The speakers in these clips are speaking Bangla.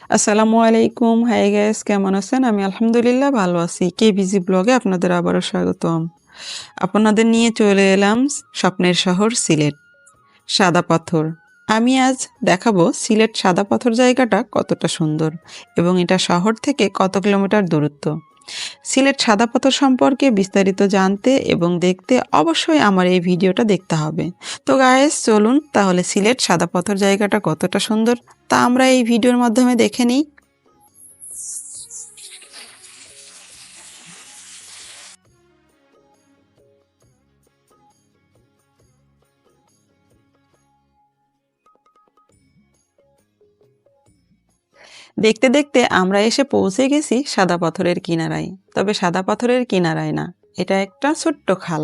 আসসালামু আলাইকুম। হাই গাইস, কেমন আছেন? আমি আলহামদুলিল্লাহ ভালো আছি। কেবিজি ব্লগে আপনাদের আবারও স্বাগতম। আপনাদের নিয়ে চলে এলাম স্বপ্নের শহর সিলেট, সাদা পাথর। আমি আজ দেখাবো সিলেট সাদা পাথর জায়গাটা কতটা সুন্দর এবং এটা শহর থেকে কত কিলোমিটার দূরত্ব। সিলেট সাদা পাথর সম্পর্কে বিস্তারিত জানতে এবং দেখতে অবশ্যই আমার এই ভিডিওটা দেখতে হবে। তো গাইস, চলুন তাহলে সিলেট সাদা পাথর জায়গাটা কতটা সুন্দর তা আমরা এই ভিডিওর মাধ্যমে দেখে নিই। দেখতে দেখতে আমরা এসে পৌঁছে গেছি সাদা পাথরের কিনারায়। তবে সাদা পাথরের কিনারায় না, এটা একটা ছোট্ট খাল।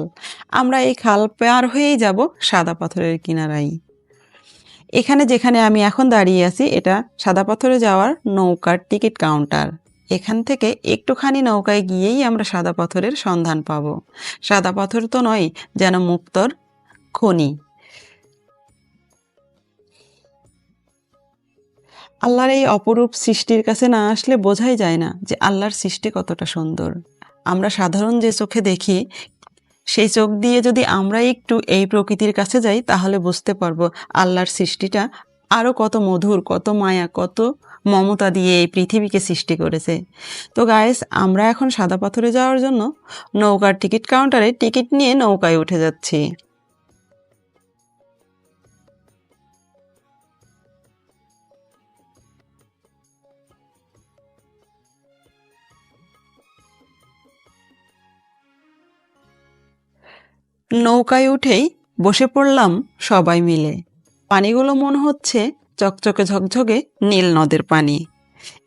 আমরা এই খাল পার হয়েই যাব সাদা পাথরের কিনারায়। এখানে যেখানে আমি এখন দাঁড়িয়ে আছি এটা সাদা পাথরে যাওয়ার নৌকার টিকিট কাউন্টার। এখান থেকে একটুখানি নৌকায় গিয়েই আমরা সাদা পাথরের সন্ধান পাব। সাদা পাথর তো নয়, যেন মুক্তোর খনি। আল্লাহর এই অপরূপ সৃষ্টির কাছে না আসলে বোঝাই যায় না যে আল্লাহর সৃষ্টি কতটা সুন্দর। আমরা সাধারণ যে চোখে দেখি সেই চোখ দিয়ে যদি আমরা একটু এই প্রকৃতির কাছে যাই তাহলে বুঝতে পারবো আল্লাহর সৃষ্টিটা আরও কত মধুর, কত মায়া, কত মমতা দিয়ে এই পৃথিবীকে সৃষ্টি করেছে। তো গাইস, আমরা এখন সাদা পাথরে যাওয়ার জন্য নৌকার টিকিট কাউন্টারে টিকিট নিয়ে নৌকায় উঠে যাচ্ছি। নৌকায় উঠেই বসে পড়লাম সবাই মিলে। পানিগুলো মনে হচ্ছে চকচকে ঝকঝকে নীল নদের পানি।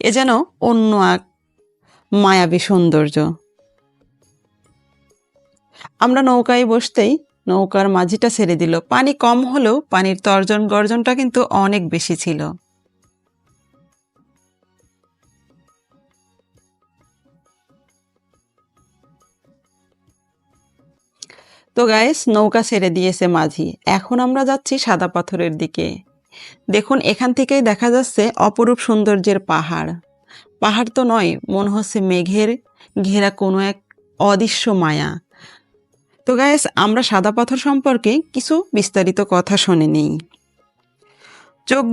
এ যেন অন্য এক মায়াবী সৌন্দর্য। আমরা নৌকায় বসতেই নৌকার মাঝিটা ছেড়ে দিল। পানি কম হলেও পানির তর্জন গর্জনটা কিন্তু অনেক বেশি ছিল। তো গাইস, নৌকা ছেড়ে দিয়েছে মাঝি। এখন আমরা যাচ্ছি সাদা পাথরের দিকে। দেখুন, এখান থেকেই দেখা যাচ্ছে অপরূপ সৌন্দর্যের পাহাড়। পাহাড় তো নয়, মনে হচ্ছে মেঘের ঘেরা কোনো এক অদৃশ্য মায়া। তো গাইস, আমরা সাদা পাথর সম্পর্কে কিছু বিস্তারিত কথা শুনে নিই। চোখ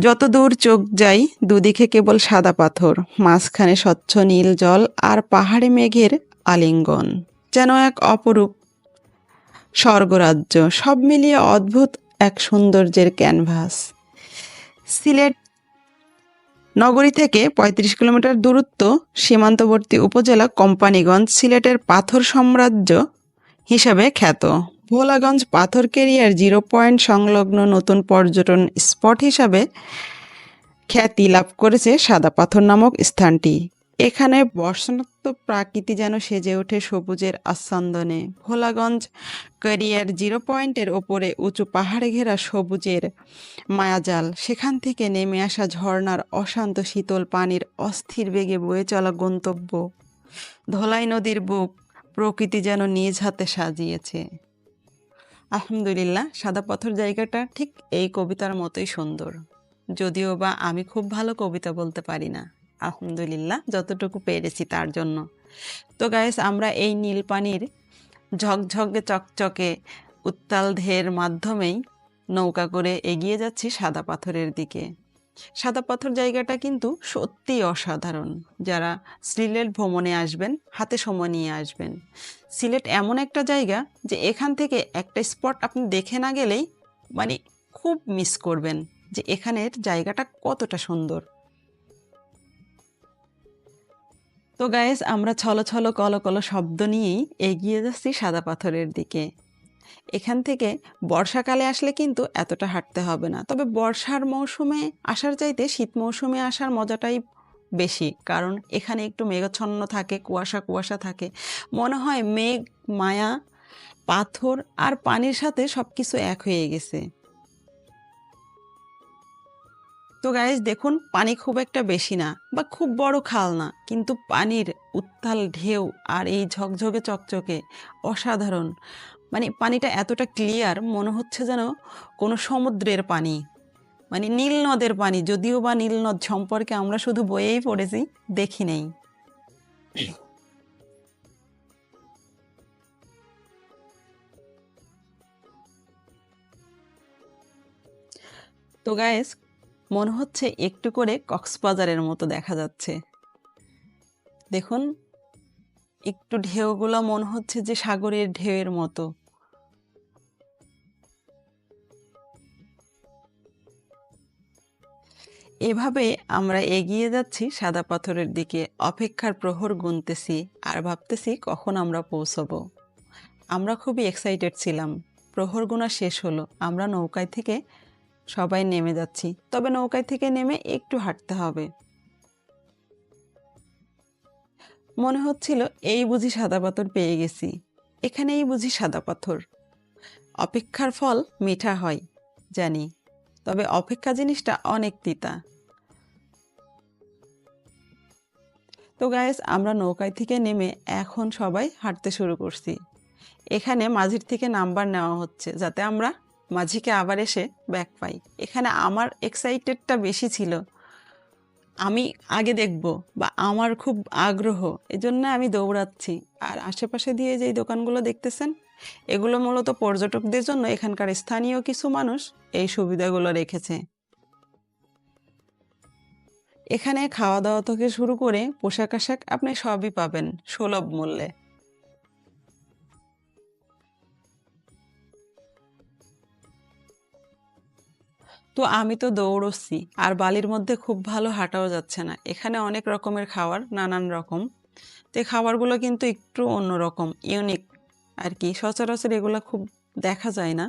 যত দূর চোখ যায় দুদিকে কেবল সাদা পাথর, মাঝখানে স্বচ্ছ নীল জল আর পাহাড়ে মেঘের আলিঙ্গন, যেন এক অপরূপ স্বর্গরাজ্য। সব মিলিয়ে অদ্ভুত এক সৌন্দর্যের ক্যানভাস। সিলেট নগরী থেকে ৩৫ কিলোমিটার দূরত্ব, সীমান্তবর্তী উপজেলা কোম্পানিগঞ্জ সিলেটের পাথর সাম্রাজ্য হিসাবে খ্যাত। ভোলাগঞ্জ পাথর কেরিয়ার জিরো পয়েন্ট সংলগ্ন নতুন পর্যটন স্পট হিসাবে খ্যাতি লাভ করেছে সাদা পাথর নামক স্থানটি। এখানে বর্ষণাত্ম প্রাকৃতি যেন সেজে ওঠে সবুজের আচ্ছন্দনে। ভোলাগঞ্জ ক্যারিয়ার জিরো পয়েন্টের ওপরে উঁচু পাহাড়ে ঘেরা সবুজের মায়াজাল, সেখান থেকে নেমে আসা ঝর্ণার অশান্ত শীতল পানির অস্থির বেগে বয়ে চলা গন্তব্য, ধলাই নদীর বুক, প্রকৃতি যেন নিজ হাতে সাজিয়েছে। আলহামদুলিল্লাহ, সাদা পাথর জায়গাটা ঠিক এই কবিতার মতোই সুন্দর। যদিও বা আমি খুব ভালো কবিতা বলতে পারি না, আলহামদুলিল্লাহ যতটুকু পেরেছি তার জন্য। তো গাইস, আমরা এই নীল পানির ঝকঝকে চকচকে উত্তাল ঢেউয়ের মাধ্যমেই নৌকা করে এগিয়ে যাচ্ছি সাদা পাথরের দিকে। সাদা পাথর জায়গাটা কিন্তু সত্যিই অসাধারণ। যারা সিলেট ভ্রমণে আসবেন হাতে সময় নিয়ে আসবেন। সিলেট এমন একটা জায়গা যে এখান থেকে একটা স্পট আপনি দেখে না গেলেই মানে খুব মিস করবেন যে এখানের জায়গাটা কতটা সুন্দর। তো গাইস, আমরা ছলো ছলো কলো কলো শব্দ নিয়েই এগিয়ে যাচ্ছি সাদা পাথরের দিকে। এখান থেকে বর্ষাকালে আসলে কিন্তু এতটা হাঁটতে হবে না, তবে বর্ষার মৌসুমে আসার চাইতে শীত মৌসুমে আসার মজাটাই বেশি, কারণ এখানে একটু মেঘাচ্ছন্ন থাকে, কুয়াশা কুয়াশা থাকে, মনে হয় মেঘ মায়া পাথর আর পানির সাথে সবকিছু এক হয়ে গেছে। তো গাইস দেখুন, পানি খুব একটা বেশি না বা খুব বড় খাল না, কিন্তু পানির উত্তাল ঢেউ আর এই ঝকঝকে চকচকে অসাধারণ। মানে পানিটা এতটা ক্লিয়ার, মনে হচ্ছে যেন কোনো সমুদ্রের পানি, মানে নীল নদের পানি। যদিও বা নীল নদ সম্পর্কে আমরা শুধু বইয়েই পড়েছি, দেখি নেই। তো গাইস মনে হচ্ছে একটু করে কক্সবাজারের মতো দেখা যাচ্ছে। দেখুন একটু ঢেউগুলো মনে হচ্ছে যে সাগরের ঢেউয়ের মতো। এভাবে আমরা এগিয়ে যাচ্ছি সাদা পাথরের দিকে, অপেক্ষার প্রহর গুনতেছি আর ভাবতেছি কখন আমরা পৌঁছবো। আমরা খুবই এক্সাইটেড ছিলাম। প্রহর গোনা শেষ হলো, আমরা নৌকায় থেকে সবাই নেমে যাচ্ছি, তবে নৌকায় থেকে নেমে একটু হাঁটতে হবে। মনে হচ্ছিল এই বুঝি সাদা পাথর পেয়ে গেছি, এখানেই বুঝি সাদা পাথর। অপেক্ষার ফল মিঠা হয় জানি, তবে অপেক্ষা জিনিসটা অনেক তিতা। তো গাইস আমরা নৌকায় থেকে নেমে এখন সবাই হাঁটতে শুরু করছি। এখানে মাঝির থেকে নাম্বার নেওয়া হচ্ছে যাতে আমরা মাঝিকে আবার এসে ব্যাক পাই। এখানে আমার এক্সাইটেডটা বেশি ছিল, আমি আগে দেখব বা আমার খুব আগ্রহ, এজন্য আমি দৌড়াচ্ছি। আর আশেপাশে দিয়ে যেই দোকানগুলো দেখতেছেন, এগুলো মূলত পর্যটকদের জন্য এখানকার স্থানীয় কিছু মানুষ এই সুবিধাগুলো রেখেছে। এখানে খাওয়া দাওয়া থেকে শুরু করে পোশাক আশাক আপনি সবই পাবেন সুলভ মূল্যে। তো আমি তো দৌড়চ্ছি আর বালির মধ্যে খুব ভালো হাঁটাও যাচ্ছে না। এখানে অনেক রকমের খাবার, নানান রকম। তো এই খাবারগুলো কিন্তু একটু অন্যরকম, ইউনিক আর কি, সচরাচর এগুলো খুব দেখা যায় না।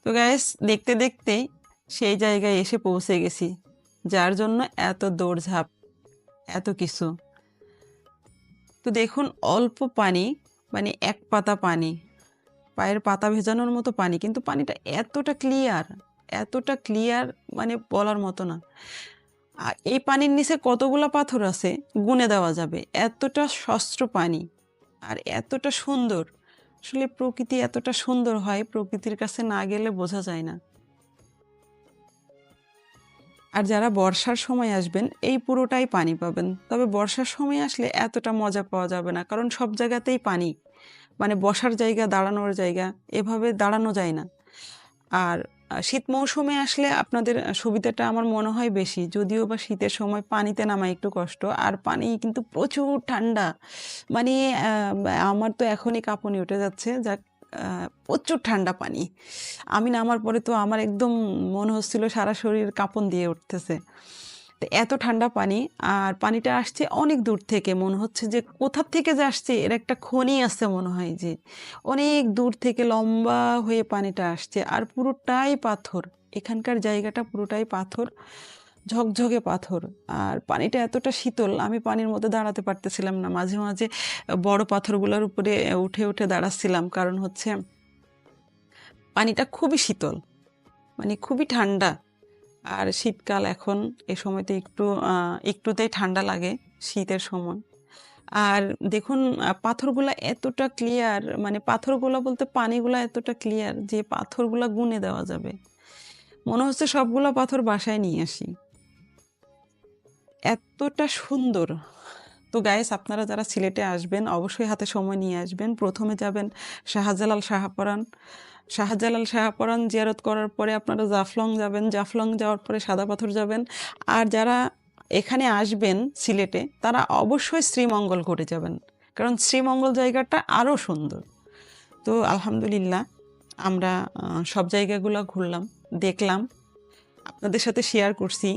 তো গ্যাস দেখতে দেখতে সেই জায়গায় এসে পৌঁছে গেছি, যার জন্য এত দৌড়ঝাঁপ, এত কিছু। তো দেখুন অল্প পানি, মানে এক পাতা পানি, পায়ের পাতা ভেজানোর মতো পানি, কিন্তু পানিটা এতটা ক্লিয়ার, এতটা ক্লিয়ার, মানে বলার মতো না। আর এই পানির নিচে কতগুলো পাথর আছে গুনে দেওয়া যাবে, এতটা স্বচ্ছ পানি আর এতটা সুন্দর। আসলে প্রকৃতি এতটা সুন্দর হয়, প্রকৃতির কাছে না গেলে বোঝা যায় না। আর যারা বর্ষার সময় আসবেন এই পুরোটাই পানি পাবেন, তবে বর্ষার সময় আসলে এতটা মজা পাওয়া যাবে না, কারণ সব জায়গাতেই পানি, মানে বসার জায়গা, দাঁড়ানোর জায়গা, এভাবে দাঁড়ানো যায় না। আর শীত মৌসুমে আসলে আপনাদের সুবিধাটা আমার মনে হয় বেশি, যদিও বা শীতের সময় পানিতে নামা একটু কষ্ট, আর পানি কিন্তু প্রচুর ঠান্ডা। মানে আমার তো এখনই কাঁপুনি উঠে যাচ্ছে, যাক প্রচুর ঠান্ডা পানি। আমি নামার পরে তো আমার একদম মনে হচ্ছিল সারা শরীর কাঁপন দিয়ে উঠতেছে। তো এত ঠান্ডা পানি, আর পানিটা আসছে অনেক দূর থেকে, মনে হচ্ছে যে কোথার থেকে যে আসছে এর একটা খনি আছে, মনে হয় যে অনেক দূর থেকে লম্বা হয়ে পানিটা আসছে, আর পুরোটাই পাথর। এখানকার জায়গাটা পুরোটাই পাথর, ঝকঝকে পাথর। আর পানিটা এতটা শীতল, আমি পানির মধ্যে দাঁড়াতে পারতেছিলাম না, মাঝে মাঝে বড় পাথরগুলোর উপরে উঠে উঠে দাঁড়াচ্ছিলাম, কারণ হচ্ছে পানিটা খুবই শীতল, মানে খুবই ঠান্ডা। আর শীতকাল এখন, এ সময়তে একটুতেই ঠান্ডা লাগে শীতের সময়। আর দেখুন পাথরগুলা এতটা ক্লিয়ার, মানে পাথরগুলা বলতে পানিগুলা এতটা ক্লিয়ার যে পাথরগুলা গুনে দেওয়া যাবে, মনে হচ্ছে সবগুলা পাথর বাসায় নিয়ে আসি, এতটা সুন্দর। তো গাইস আপনারা যারা সিলেটে আসবেন অবশ্যই হাতে সময় নিয়ে আসবেন। প্রথমে যাবেন শাহজালাল শাহপরান, শাহজালাল শাহপরান জিয়ারত করার পরে আপনারা জাফলং যাবেন, জাফলং যাওয়ার পরে সাদা পাথর যাবেন। আর যারা এখানে আসবেন সিলেটে তারা অবশ্যই শ্রীমঙ্গল ঘুরে যাবেন, কারণ শ্রীমঙ্গল জায়গাটা আরও সুন্দর। তো আলহামদুলিল্লাহ আমরা সব জায়গাগুলো ঘুরলাম, দেখলাম, আপনাদের সাথে শেয়ার করছি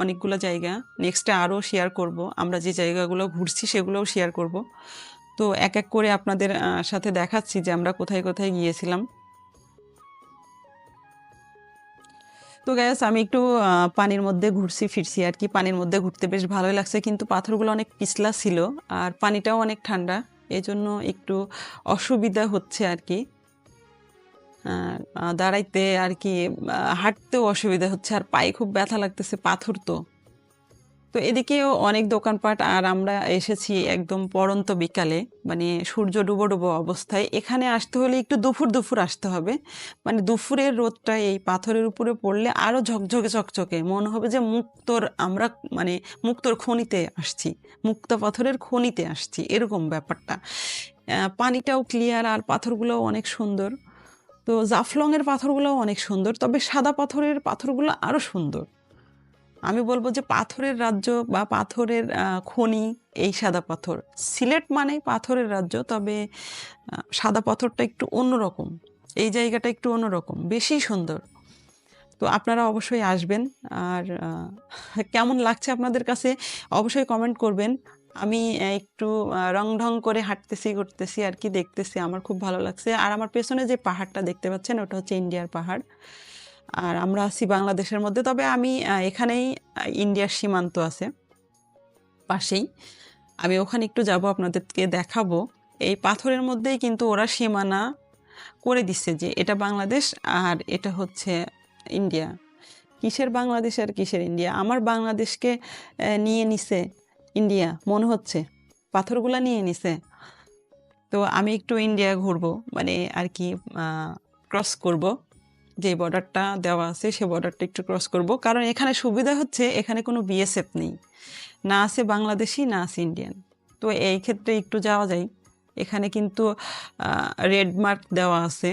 অনেকগুলো জায়গা। নেক্সটে আরও শেয়ার করব, আমরা যে জায়গাগুলো ঘুরছি সেগুলোও শেয়ার করব। তো এক এক করে আপনাদের সাথে দেখাচ্ছি যে আমরা কোথায় কোথায় গিয়েছিলাম। তো গ্যাস আমি একটু পানির মধ্যে ঘুরছি ফিরছি আর কি। পানির মধ্যে ঘুরতে বেশ ভালোই লাগছে, কিন্তু পাথরগুলো অনেক পিছলা ছিল আর পানিটাও অনেক ঠান্ডা, এজন্য একটু অসুবিধা হচ্ছে আর কি। দাঁড়াইতে আর কি, হাঁটতেও অসুবিধা হচ্ছে আর পায়ে খুব ব্যথা লাগতেছে, পাথর তো। তো এদিকেও অনেক দোকানপাট, আর আমরা এসেছি একদম পড়ন্ত বিকালে, মানে সূর্য ডুবো ডুবো অবস্থায়। এখানে আসতে হলে একটু দুপুর দুপুর আসতে হবে, মানে দুপুরের রোদটা এই পাথরের উপরে পড়লে আরো ঝকঝকে চকচকে মনে হবে যে মুক্তোর আমরা, মানে মুক্তোর খনিতে আসছি, মুক্তা পাথরের খনিতে আসছি, এরকম ব্যাপারটা। পানিটাও ক্লিয়ার আর পাথরগুলোও অনেক সুন্দর। তো জাফলংয়ের পাথরগুলোও অনেক সুন্দর, তবে সাদা পাথরের পাথরগুলো আরো সুন্দর। আমি বলবো যে পাথরের রাজ্য বা পাথরের খনি এই সাদা পাথর। সিলেট মানেই পাথরের রাজ্য, তবে সাদা পাথরটা একটু অন্যরকম, এই জায়গাটা একটু অন্যরকম, বেশি সুন্দর। তো আপনারা অবশ্যই আসবেন। আর কেমন লাগছে আপনাদের কাছে অবশ্যই কমেন্ট করবেন। আমি একটু রং ঢং করে হাঁটতেছি ঘুরতেছি আর কি, দেখতেছি, আমার খুব ভালো লাগছে। আর আমার পেছনে যে পাহাড়টা দেখতে পাচ্ছেন ওটা হচ্ছে ইন্ডিয়ার পাহাড়, আর আমরা আছি বাংলাদেশের মধ্যে। তবে আমি এখানেই, ইন্ডিয়ার সীমান্ত আছে পাশেই, আমি ওখানে একটু যাব, আপনাদেরকে দেখাবো। এই পাথরের মধ্যেই কিন্তু ওরা সীমানা করে দিচ্ছে যে এটা বাংলাদেশ আর এটা হচ্ছে ইন্ডিয়া। কিসের বাংলাদেশ আর কিসের ইন্ডিয়া? আমার বাংলাদেশকে নিয়ে নিছে ইন্ডিয়া মনে হচ্ছে, পাথরগুলা নিয়ে নিছে। তো আমি একটু ইন্ডিয়া ঘুরবো, মানে আর কি ক্রস করব, যে বর্ডারটা দেওয়া আছে সে বর্ডারটা একটু ক্রস করব। কারণ এখানে সুবিধা হচ্ছে এখানে কোনো বিএসএফ নেই, না আছে বাংলাদেশি না আছে ইন্ডিয়ান। তো এই ক্ষেত্রে একটু যাওয়া যায়। এখানে কিন্তু রেড মার্ক দেওয়া আছে,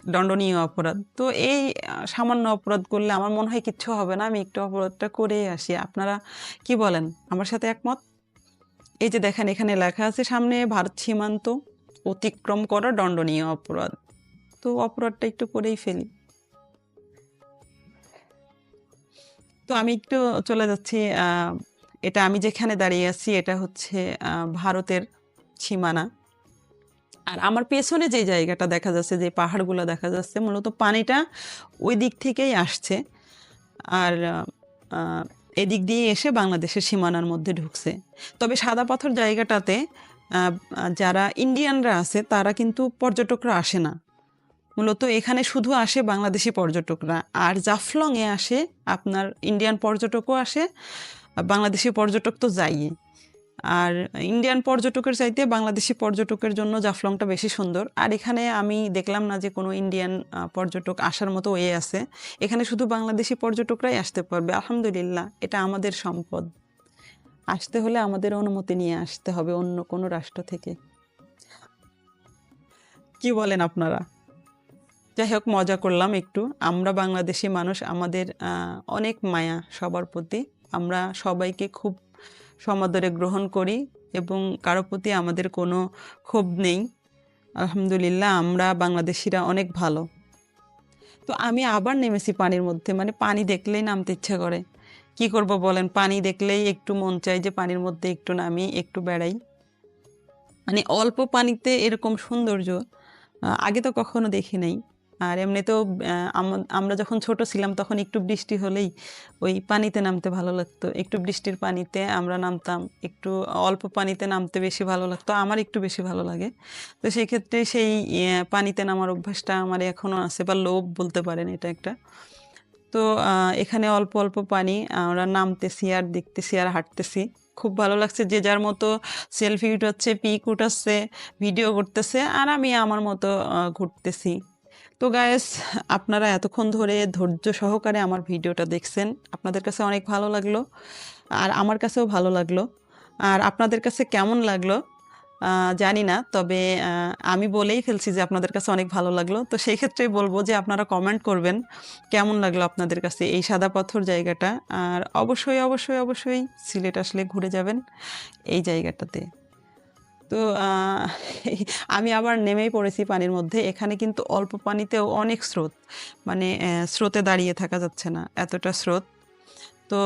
দণ্ডনীয় অপরাধ। তো এই সামান্য অপরাধ করলে আমার মনে হয় কিচ্ছু হবে না, আমি একটু অপরাধটা করে আসি। আপনারা কি বলেন, আমার সাথে একমত? এই যে দেখেন এখানে লেখা আছে সামনে, ভারত সীমান্ত অতিক্রম করা দণ্ডনীয় অপরাধ। তো অপরাধটা একটু করেই ফেলি। তো আমি একটু চলে যাচ্ছি। এটা আমি যেখানে দাঁড়িয়ে আছি এটা হচ্ছে ভারতের সীমানা। আর আমার পেছনে যে জায়গাটা দেখা যাচ্ছে, যে পাহাড়গুলো দেখা যাচ্ছে, মূলত পানিটা ওই দিক থেকেই আসছে। আর আহ, এদিক দিয়ে এসে বাংলাদেশের সীমানার মধ্যে ঢুকছে। তবে সাদা পাথর জায়গাটাতে যারা ইন্ডিয়ানরা আছে তারা কিন্তু পর্যটকরা আসে না, মূলত এখানে শুধু আসে বাংলাদেশি পর্যটকরা। আর জাফলংয়ে আসে আপনার ইন্ডিয়ান পর্যটকও আসে, আর বাংলাদেশি পর্যটক তো যাইয়ে। আর ইন্ডিয়ান পর্যটকের চাইতে বাংলাদেশি পর্যটকের জন্য জাফলংটা বেশি সুন্দর। আর এখানে আমি দেখলাম না যে কোনো ইন্ডিয়ান পর্যটক আসার মতো ওয়ে আছে, এখানে শুধু বাংলাদেশি পর্যটকরাই আসতে পারবে। আলহামদুলিল্লাহ, এটা আমাদের সম্পদ। আসতে হলে আমাদের অনুমতি নিয়ে আসতে হবে অন্য কোনো রাষ্ট্র থেকে। কি বলেন আপনারা? যাই হোক, মজা করলাম একটু। আমরা বাংলাদেশি মানুষ, আমাদের অনেক মায়া সবার প্রতি। আমরা সবাইকে খুব সমাদরে গ্রহণ করি এবং কারো প্রতি আমাদের কোনো ক্ষোভ নেই। আলহামদুলিল্লাহ, আমরা বাংলাদেশিরা অনেক ভালো। তো আমি আবার নেমেছি পানির মধ্যে, মানে পানি দেখলেই নামতে ইচ্ছে করে। কি করব বলেন, পানি দেখলেই একটু মন চাই যে পানির মধ্যে একটু নামি, একটু বেড়াই। মানে অল্প পানিতে এরকম সৌন্দর্য আগে তো কখনো দেখি নাই। আর এমনিতেও আমরা যখন ছোট ছিলাম তখন একটু বৃষ্টি হলেই ওই পানিতে নামতে ভালো লাগতো। একটু বৃষ্টির পানিতে আমরা নামতাম, একটু অল্প পানিতে নামতে বেশি ভালো লাগতো, আমার একটু বেশি ভালো লাগে। তো সেই ক্ষেত্রে সেই পানিতে নামার অভ্যাসটা আমার এখনও আছে, বা লোভ বলতে পারেন এটা একটা। তো এখানে অল্প অল্প পানি, আমরা নামতেছি আর দেখতেছি আর হাঁটতেছি, খুব ভালো লাগছে। যে যার মতো সেলফি উঠাচ্ছে, পিক উঠাচ্ছে, ভিডিও করতেছে, আর আমি আমার মতো ঘুরতেছি। তো গায়েস, আপনারা এতক্ষণ ধরে ধৈর্য সহকারে আমার ভিডিওটা দেখছেন, আপনাদের কাছে অনেক ভালো লাগলো আর আমার কাছেও ভালো লাগলো। আর আপনাদের কাছে কেমন লাগলো জানি না, তবে আমি বলেই ফেলছি যে আপনাদের কাছে অনেক ভালো লাগলো। তো সেই ক্ষেত্রেই বলবো যে আপনারা কমেন্ট করবেন কেমন লাগলো আপনাদের কাছে এই সাদা পাথর জায়গাটা। আর অবশ্যই অবশ্যই অবশ্যই সিলেট আসলে ঘুরে যাবেন এই জায়গাটাতে। তো আমি আবার নেমেই পড়েছি পানির মধ্যে। এখানে কিন্তু অল্প পানিতেও অনেক স্রোত, মানে স্রোতে দাঁড়িয়ে থাকা যাচ্ছে না, এতটা স্রোত। তো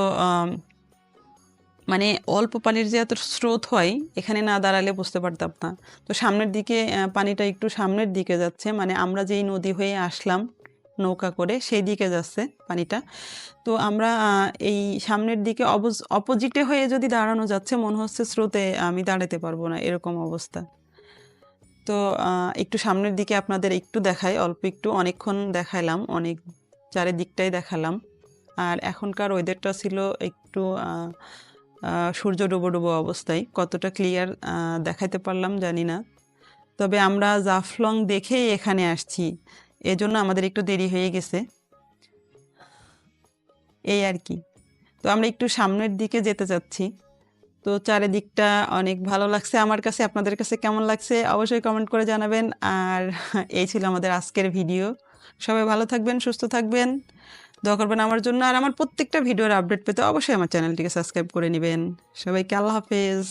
মানে অল্প পানির যে এত স্রোত হয় এখানে না দাঁড়ালে বুঝতে পারতাম না। তো সামনের দিকে পানিটা একটু সামনের দিকে যাচ্ছে, মানে আমরা যেই নদী হয়ে আসলাম নৌকা করে সেই দিকে যাচ্ছে পানিটা। তো আমরা এই সামনের দিকে অপোজিটে হয়ে যদি দাঁড়ানো যাচ্ছে মনে হচ্ছে স্রোতে আমি দাঁড়াতে পারবো না, এরকম অবস্থা। তো একটু সামনের দিকে আপনাদের একটু দেখাই, অল্প একটু, অনেকক্ষণ দেখাইলাম, অনেক চারিদিকটাই দেখালাম। আর এখনকার ওয়েদারটা ছিল একটু সূর্য ডুবো ডুবো অবস্থায়, কতটা ক্লিয়ার দেখাইতে পারলাম জানি না। তবে আমরা জাফলং দেখেই এখানে আসছি, এজন্য আমাদের একটু দেরি হয়ে গেছে, এই আর কি। তো আমরা একটু সামনের দিকে যেতে চাচ্ছি। তো চারিদিকটা অনেক ভালো লাগছে আমার কাছে। আপনাদের কাছে কেমন লাগছে অবশ্যই কমেন্ট করে জানাবেন। আর এই ছিল আমাদের আজকের ভিডিও। সবাই ভালো থাকবেন, সুস্থ থাকবেন, দোয়া করবেন আমার জন্য। আর আমার প্রত্যেকটা ভিডিওর আপডেট পেতে অবশ্যই আমার চ্যানেলটিকে সাবস্ক্রাইব করে নেবেন। সবাইকে আল্লাহ হাফেজ।